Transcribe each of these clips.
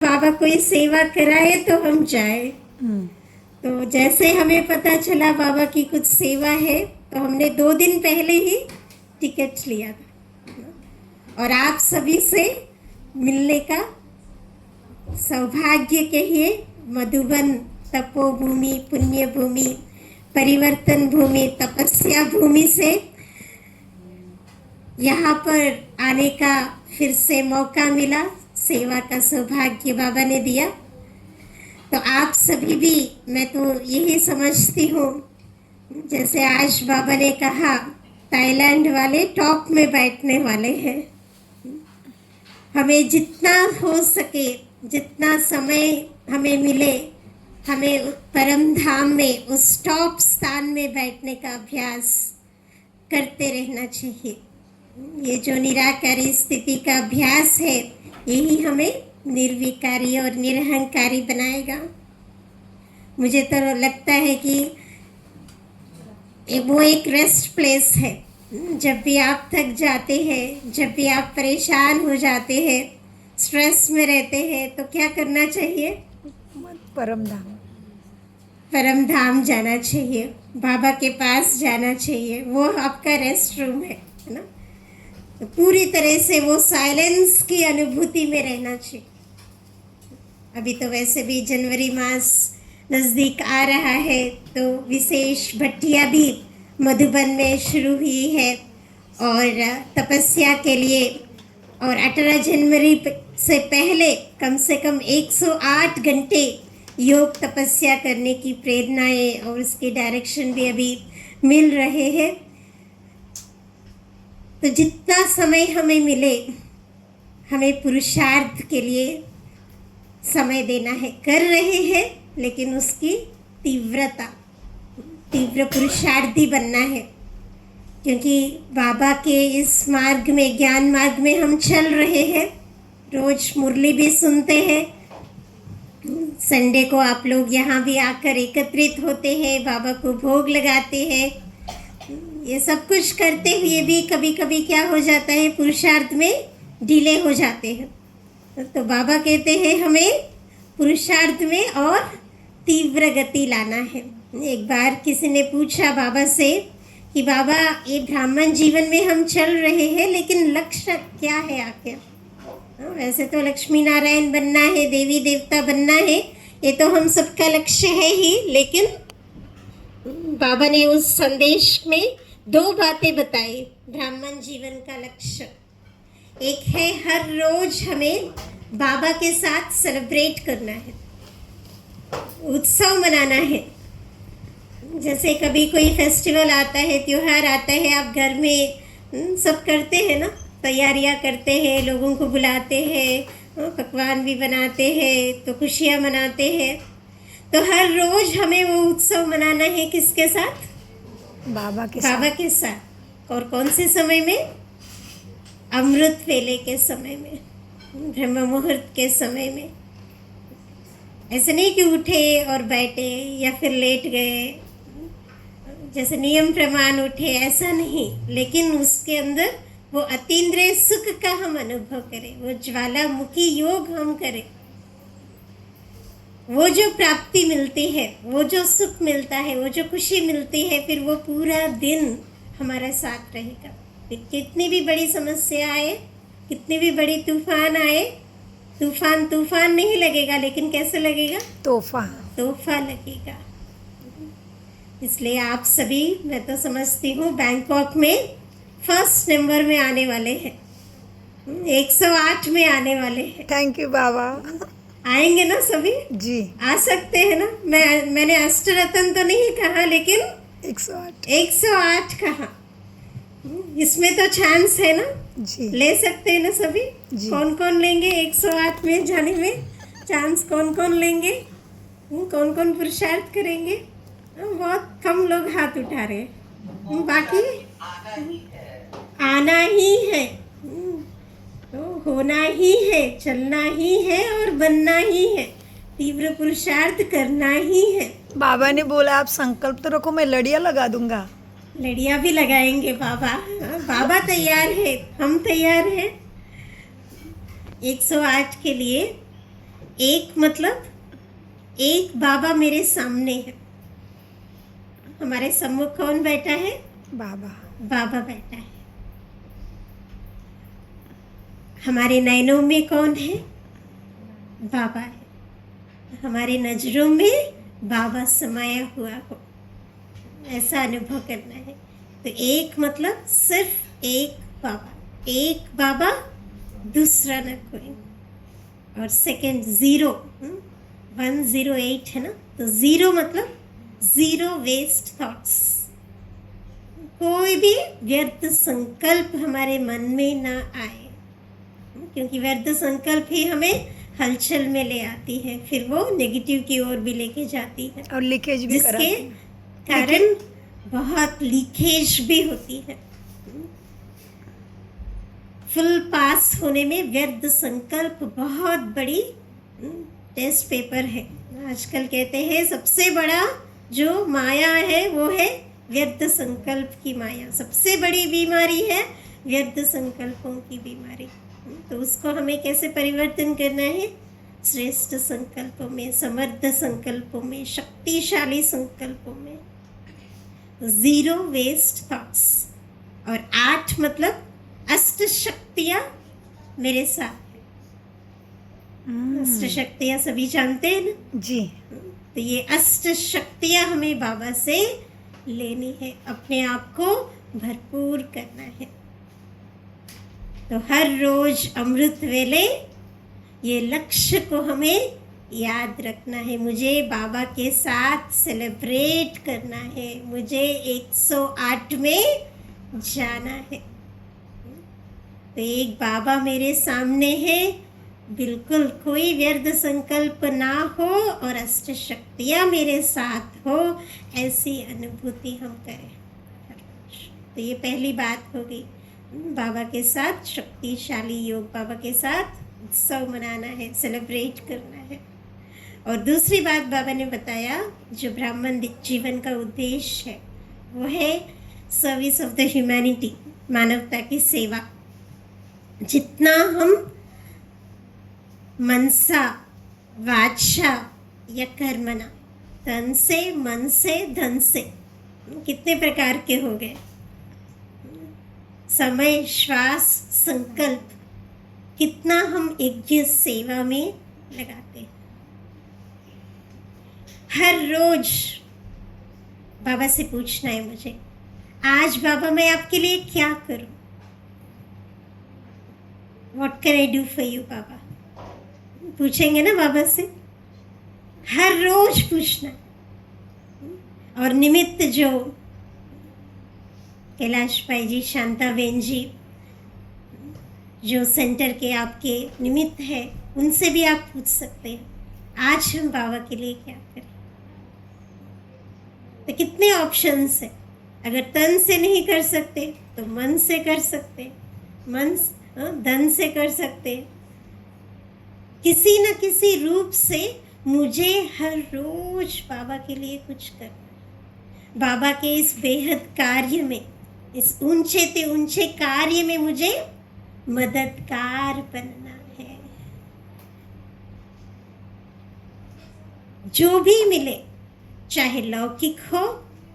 बाबा कोई सेवा कराए तो हम जाए। तो जैसे हमें पता चला बाबा की कुछ सेवा है तो हमने 2 दिन पहले ही टिकट लिया था और आप सभी से मिलने का सौभाग्य कहिए। मधुबन तपोभूमि, पुण्य भूमि, परिवर्तन भूमि, तपस्या भूमि से यहाँ पर आने का फिर से मौका मिला। सेवा का सौभाग्य बाबा ने दिया। तो आप सभी भी, मैं तो यही समझती हूँ, जैसे आज बाबा ने कहा थाईलैंड वाले टॉप में बैठने वाले हैं। हमें जितना हो सके, जितना समय हमें मिले, हमें परम धाम में उस टॉप स्थान में बैठने का अभ्यास करते रहना चाहिए। ये जो निराकारी स्थिति का अभ्यास है यही हमें निर्विकारी और निरहंकारी बनाएगा। मुझे तो लगता है कि वो एक रेस्ट प्लेस है। जब भी आप थक जाते हैं, जब भी आप परेशान हो जाते हैं, स्ट्रेस में रहते हैं, तो क्या करना चाहिए? परम धाम, परम धाम जाना चाहिए, बाबा के पास जाना चाहिए। वो आपका रेस्ट रूम है ना। तो पूरी तरह से वो साइलेंस की अनुभूति में रहना चाहिए। अभी तो वैसे भी जनवरी मास नज़दीक आ रहा है तो विशेष भट्टियाँ भी मधुबन में शुरू हुई है और तपस्या के लिए। और 18 जनवरी से पहले कम से कम 108 घंटे योग तपस्या करने की प्रेरणाएं और उसके डायरेक्शन भी अभी मिल रहे हैं। तो जितना समय हमें मिले, हमें पुरुषार्थ के लिए समय देना है। कर रहे हैं लेकिन उसकी तीव्र पुरुषार्थी बनना है, क्योंकि बाबा के इस मार्ग में, ज्ञान मार्ग में हम चल रहे हैं। रोज मुरली भी सुनते हैं, संडे को आप लोग यहाँ भी आकर एकत्रित होते हैं, बाबा को भोग लगाते हैं। ये सब कुछ करते हुए भी कभी कभी क्या हो जाता है, पुरुषार्थ में डिले हो जाते हैं। तो बाबा कहते हैं हमें पुरुषार्थ में और तीव्र गति लाना है। एक बार किसी ने पूछा बाबा से कि बाबा, ये ब्राह्मण जीवन में हम चल रहे हैं लेकिन लक्ष्य क्या है आखिर? वैसे तो लक्ष्मी नारायण बनना है, देवी देवता बनना है, ये तो हम सबका लक्ष्य है ही। लेकिन बाबा ने उस संदेश में 2 बातें बताई ब्राह्मण जीवन का लक्ष्य। एक है हर रोज हमें बाबा के साथ सेलिब्रेट करना है, उत्सव मनाना है। जैसे कभी कोई फेस्टिवल आता है, त्योहार आता है, आप घर में सब करते हैं ना, तैयारियां करते हैं, लोगों को बुलाते हैं, पकवान भी बनाते हैं, तो खुशियां मनाते हैं। तो हर रोज हमें वो उत्सव मनाना है किसके साथ? बाबा के साथ। और कौन से समय में? अमृत वेले के समय में, ब्रह्म मुहूर्त के समय में। ऐसे नहीं कि उठे और बैठे या फिर लेट गए, जैसे नियम प्रमाण उठे, ऐसा नहीं। लेकिन उसके अंदर वो अतीन्द्रिय सुख का हम अनुभव करें, वो ज्वालामुखी योग हम करें। वो जो प्राप्ति मिलती है, वो जो सुख मिलता है, वो जो खुशी मिलती है, फिर वो पूरा दिन हमारे साथ रहेगा। फिर कितनी भी बड़ी समस्या आए, कितनी भी बड़ी तूफान आए, तूफान नहीं लगेगा, लेकिन कैसे लगेगा? तोहफा लगेगा। इसलिए आप सभी, मैं तो समझती हूँ बैंकॉक में फर्स्ट नंबर में आने वाले हैं, 108 में आने वाले हैं। थैंक यू बाबा। आएंगे ना सभी? जी, आ सकते हैं ना। मैंने अष्टरत्न तो नहीं कहा, लेकिन 108 कहा। इसमें तो चांस है ना जी, ले सकते हैं ना सभी? जी। कौन कौन लेंगे 108 में जाने में चांस? कौन कौन लेंगे? कौन कौन पुरुषार्थ करेंगे? बहुत कम लोग हाथ उठा रहे हैं। बाकी आना ही है, तो होना ही है, चलना ही है और बनना ही है, तीव्र पुरुषार्थ करना ही है। बाबा ने बोला आप संकल्प तो रखो, मैं लड़ियाँ लगा दूंगा। लड़ियाँ भी लगाएंगे बाबा। बाबा तैयार है, हम तैयार हैं 108 के लिए। एक मतलब एक बाबा मेरे सामने है। हमारे सम्मुख कौन बैठा है? बाबा। बाबा बैठा है। हमारे नैनों में कौन है? बाबा है। हमारे नजरों में बाबा समाया हुआ हो, ऐसा अनुभव करना है। तो एक मतलब सिर्फ एक बाबा, एक बाबा, दूसरा न कोई। और सेकंड 0, 108 है ना, तो 0 मतलब 0 वेस्ट थॉट्स। कोई भी व्यर्थ संकल्प हमारे मन में ना आए, क्योंकि व्यर्थ संकल्प ही हमें हलचल में ले आती है, फिर वो नेगेटिव की ओर भी लेके जाती है, और लीकेज भी जिसके कराती है। कारण बहुत लीकेज भी होती है। फुल पास होने में व्यर्थ संकल्प बहुत बड़ी टेस्ट पेपर है। आजकल कहते हैं सबसे बड़ा जो माया है वो है व्यर्थ संकल्प की माया। सबसे बड़ी बीमारी है व्यर्थ संकल्पों की बीमारी। तो उसको हमें कैसे परिवर्तन करना है? श्रेष्ठ संकल्पों में, समर्थ संकल्पों में, शक्तिशाली संकल्पों में। 0 वेस्ट थॉट्स। और 8 मतलब अष्ट शक्तियाँ मेरे साथ है। अष्ट शक्तियाँ सभी जानते हैं ना जी। तो ये अष्ट शक्तियाँ हमें बाबा से लेनी है, अपने आप को भरपूर करना है। तो हर रोज अमृत वेले ये लक्ष्य को हमें याद रखना है। मुझे बाबा के साथ सेलिब्रेट करना है, मुझे 108 में जाना है। तो एक बाबा मेरे सामने है, बिल्कुल कोई व्यर्थ संकल्प ना हो और अष्ट शक्तियाँ मेरे साथ हो, ऐसी अनुभूति हम करें। तो ये पहली बात होगी, बाबा के साथ शक्तिशाली योग, बाबा के साथ उत्सव मनाना है, सेलिब्रेट करना है। और दूसरी बात बाबा ने बताया, जो ब्राह्मण जीवन का उद्देश्य है वो है सर्विस ऑफ द ह्यूमैनिटी, मानवता की सेवा। जितना हम मनसा, वाचा या कर्मणा, तन से, मन से, धन से, कितने प्रकार के हो गए, समय, श्वास, संकल्प, कितना हम यज्ञ सेवा में लगाते हैं। हर रोज बाबा से पूछना है मुझे, आज बाबा मैं आपके लिए क्या करूं? What can I do for you बाबा? पूछेंगे ना बाबा से, हर रोज पूछना। और निमित्त जो कैलाश भाई जी, शांता बेन जी, जो सेंटर के आपके निमित्त है, उनसे भी आप पूछ सकते हैं, आज हम बाबा के लिए क्या करें? तो कितने ऑप्शंस है। अगर तन से नहीं कर सकते तो मन से कर सकते, धन से कर सकते, किसी न किसी रूप से मुझे हर रोज बाबा के लिए कुछ करना। बाबा के इस बेहद कार्य में, इस ऊंचे से ऊंचे कार्य में मुझे मददगार बनना है। जो भी मिले, चाहे लौकिक हो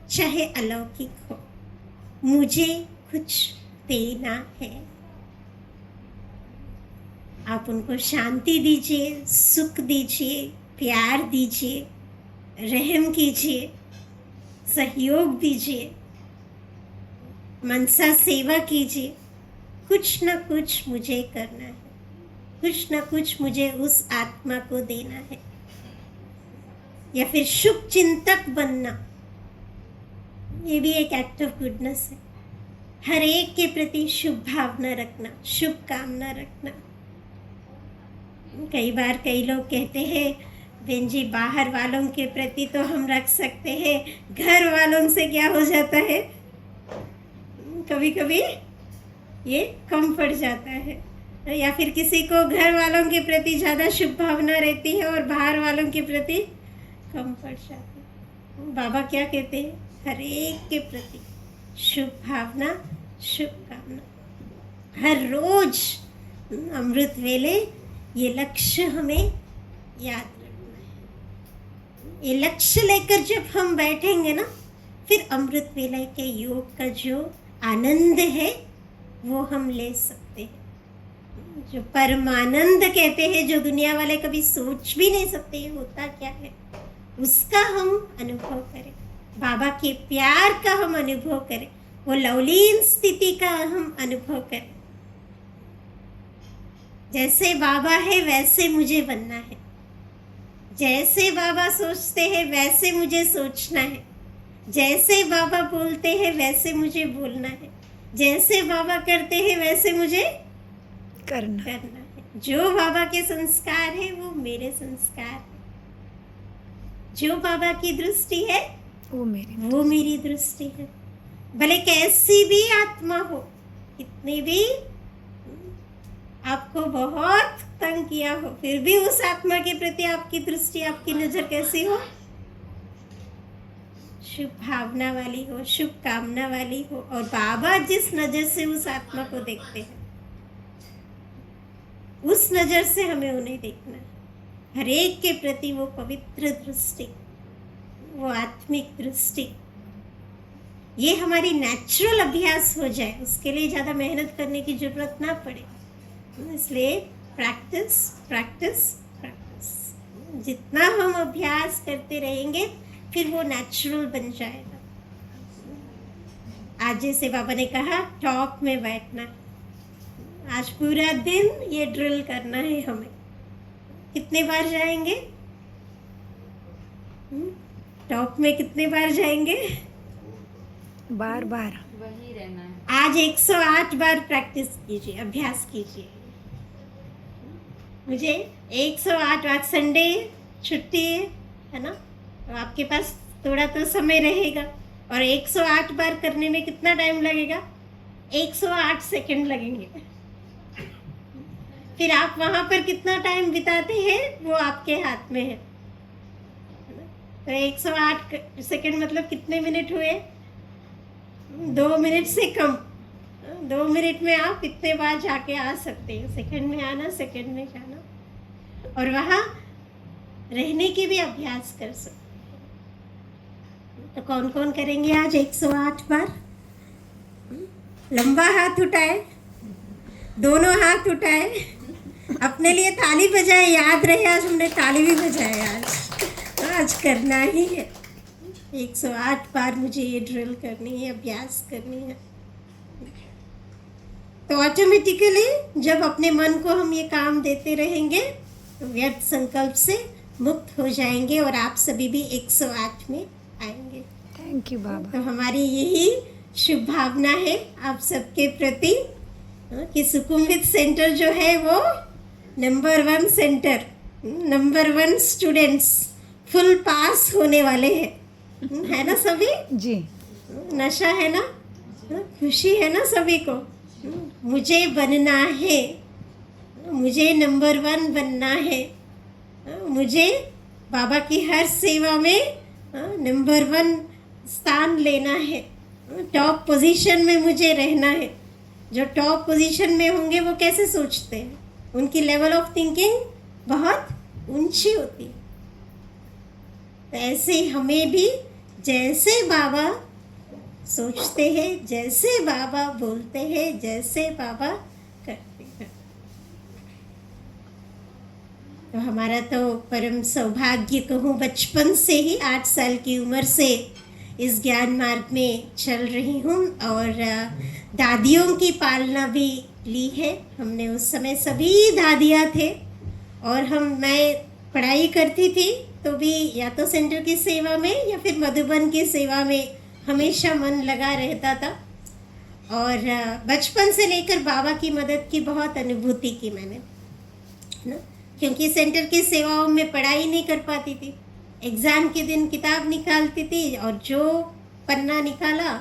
चाहे अलौकिक हो, मुझे कुछ देना है। आप उनको शांति दीजिए, सुख दीजिए, प्यार दीजिए, रहम कीजिए, सहयोग दीजिए, मनसा सेवा कीजिए। कुछ ना कुछ मुझे करना है, कुछ ना कुछ मुझे उस आत्मा को देना है। या फिर शुभ चिंतक बनना, ये भी एक एक्ट ऑफ गुडनेस है। हर एक के प्रति शुभ भावना रखना, शुभ कामना रखना। कई बार कई लोग कहते हैं, बेन जी बाहर वालों के प्रति तो हम रख सकते हैं, घर वालों से क्या हो जाता है, कभी कभी ये कम पड़ जाता है। या फिर किसी को घर वालों के प्रति ज़्यादा शुभ भावना रहती है और बाहर वालों के प्रति कम पड़ जाती है। बाबा क्या कहते हैं, हर एक के प्रति शुभ भावना, शुभ कामना। हर रोज अमृत वेले ये लक्ष्य हमें याद रखना है। ये लक्ष्य लेकर जब हम बैठेंगे ना, फिर अमृत वेला के योग का जो आनंद है वो हम ले सकते हैं। जो परमानंद कहते हैं, जो दुनिया वाले कभी सोच भी नहीं सकते ये होता क्या है, उसका हम अनुभव करें। बाबा के प्यार का हम अनुभव करें, वो लवलीन स्थिति का हम अनुभव करें। जैसे बाबा है वैसे मुझे बनना है, जैसे बाबा सोचते हैं वैसे मुझे सोचना है, जैसे बाबा बोलते हैं वैसे मुझे बोलना है, जैसे बाबा करते हैं वैसे मुझे करना। करना है। जो बाबा के संस्कार है वो मेरे संस्कार है, जो बाबा की दृष्टि है वो मेरी। वो मेरी दृष्टि है। भले कैसी भी आत्मा हो, कितनी भी आपको बहुत तंग किया हो, फिर भी उस आत्मा के प्रति आपकी दृष्टि, आपकी नजर कैसी हो? शुभ भावना वाली हो, शुभ कामना वाली हो। और बाबा जिस नजर से उस आत्मा को देखते हैं, उस नजर से हमें उन्हें देखना है। हर एक के प्रति वो पवित्र दृष्टि, वो आत्मिक दृष्टि, ये हमारी नेचुरल अभ्यास हो जाए, उसके लिए ज़्यादा मेहनत करने की जरूरत ना पड़े। इसलिए प्रैक्टिस प्रैक्टिस प्रैक्टिस, जितना हम अभ्यास करते रहेंगे फिर वो नेचुरल बन जाएगा। आज जैसे बाबा ने कहा टॉप में बैठना, आज पूरा दिन ये ड्रिल करना है हमें। कितने बार जाएंगे टॉप में? कितने बार जाएंगे? बार बार वही रहना है। आज 108 बार प्रैक्टिस कीजिए, अभ्यास कीजिए। मुझे 108, आज संडे छुट्टी है ना, तो आपके पास थोड़ा तो समय रहेगा। और 108 बार करने में कितना टाइम लगेगा? 108 सेकंड लगेंगे। फिर आप वहाँ पर कितना टाइम बिताते हैं वो आपके हाथ में है ना? तो 108 सेकंड मतलब कितने मिनट हुए? 2 मिनट से कम। 2 मिनट में आप इतने बार जाके आ सकते हैं। सेकंड में आना, सेकंड में जाना, और वहाँ रहने की भी अभ्यास कर सकते हैं। तो कौन कौन करेंगे आज 108 बार? लंबा हाथ उठाए, दोनों हाथ उठाए, अपने लिए ताली बजाए। याद रहे आज हमने ताली भी बजाए। आज करना ही है। 108 बार मुझे ये ड्रिल करनी है, अभ्यास करनी है। तो ऑटोमेटिकली जब अपने मन को हम ये काम देते रहेंगे तो व्यर्थ संकल्प से मुक्त हो जाएंगे और आप सभी भी 108 में आएंगे। थैंक यू बाबा। तो हमारी यही शुभ भावना है आप सबके प्रति कि सुकुम्वित सेंटर जो है वो number 1 centre, number 1 students, full pass होने वाले हैं। है ना सभी? जी। नशा है ना, खुशी है ना सभी को? मुझे बनना है, मुझे नंबर 1 बनना है, मुझे बाबा की हर सेवा में नंबर 1 स्थान लेना है, टॉप पोजीशन में मुझे रहना है। जो टॉप पोजीशन में होंगे वो कैसे सोचते हैं? उनकी लेवल ऑफ थिंकिंग बहुत ऊंची होती है। तो ऐसे हमें भी जैसे बाबा सोचते हैं, जैसे बाबा बोलते हैं, जैसे बाबा करते हैं। तो हमारा तो परम सौभाग्य कहूँ, बचपन से ही 8 साल की उम्र से इस ज्ञान मार्ग में चल रही हूँ और दादियों की पालना भी ली है हमने। उस समय सभी दादियाँ थे और मैं पढ़ाई करती थी तो भी या तो सेंटर की सेवा में या फिर मधुबन की सेवा में हमेशा मन लगा रहता था। और बचपन से लेकर बाबा की मदद की बहुत अनुभूति की मैंने ना, क्योंकि सेंटर की सेवाओं में पढ़ाई नहीं कर पाती थी। एग्ज़ाम के दिन किताब निकालती थी और जो पन्ना निकाला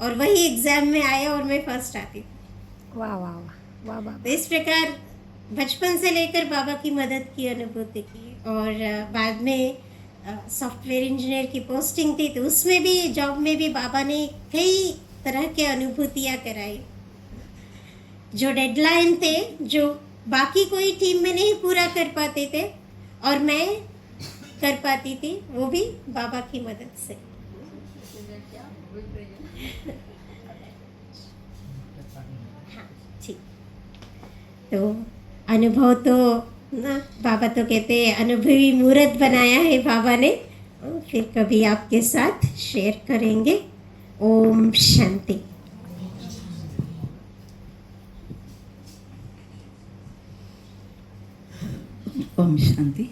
और वही एग्ज़ाम में आया और मैं फर्स्ट आती थी। वाह वाह वाह वाह बाबा। तो इस प्रकार बचपन से लेकर बाबा की मदद की अनुभूति की। और बाद में सॉफ्टवेयर इंजीनियर की पोस्टिंग थी तो उसमें भी, जॉब में भी बाबा ने कई तरह के अनुभूतियाँ कराई। जो डेडलाइन थे, जो बाकी कोई टीम में नहीं पूरा कर पाते थे, और मैं कर पाती थी, वो भी बाबा की मदद से। हाँ ठीक। तो अनुभव तो ना, बाबा तो कहते हैं अनुभवी मूर्त बनाया है बाबा ने। फिर कभी आपके साथ शेयर करेंगे। ओम शांति। ओम शांति।